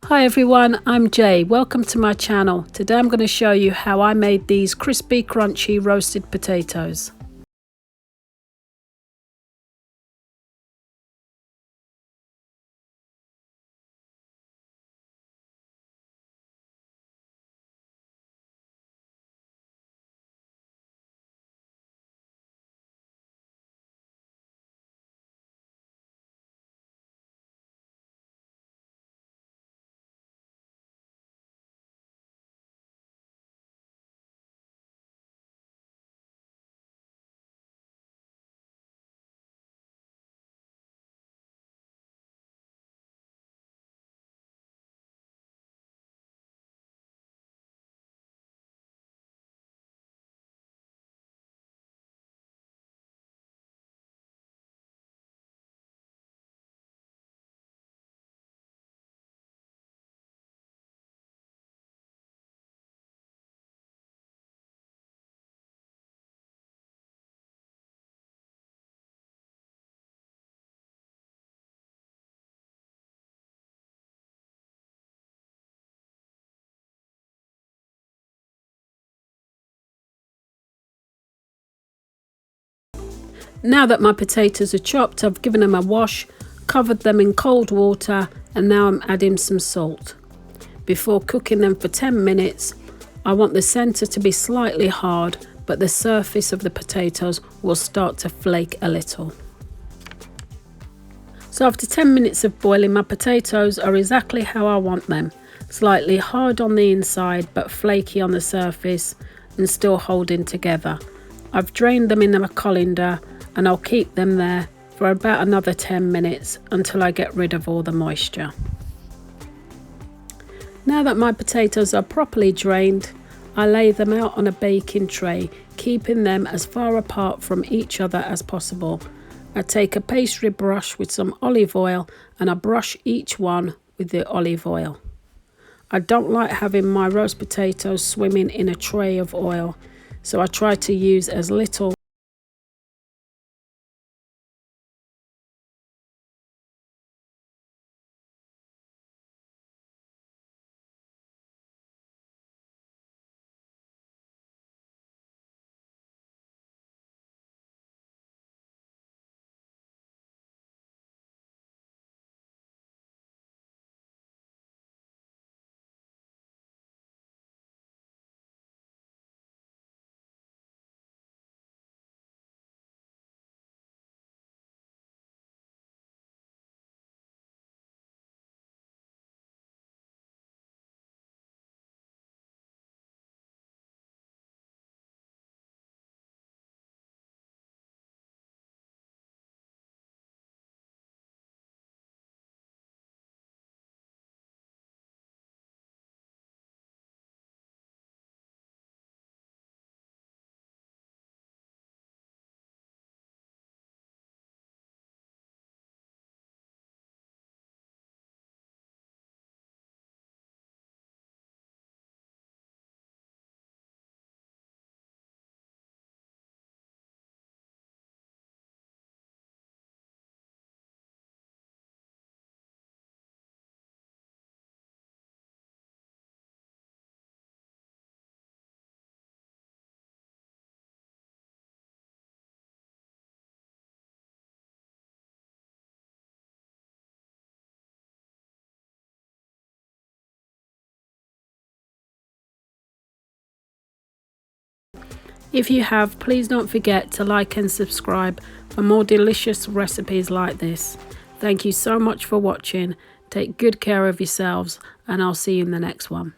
Hi everyone, I'm Jay. Welcome to my channel. Today I'm going to show you how I made these crispy, crunchy roasted potatoes. Now that my potatoes are chopped, I've given them a wash, covered them in cold water, and now I'm adding some salt. Before cooking them for 10 minutes, I want the centre to be slightly hard, but the surface of the potatoes will start to flake a little. So after 10 minutes of boiling, my potatoes are exactly how I want them. Slightly hard on the inside, but flaky on the surface and still holding together. I've drained them in a colander and I'll keep them there for about another 10 minutes until I get rid of all the moisture. Now that my potatoes are properly drained, I lay them out on a baking tray, keeping them as far apart from each other as possible. I take a pastry brush with some olive oil and I brush each one with the olive oil. I don't like having my roast potatoes swimming in a tray of oil, so I try to use as little . If you have, please don't forget to like and subscribe for more delicious recipes like this. Thank you so much for watching. Take good care of yourselves and I'll see you in the next one.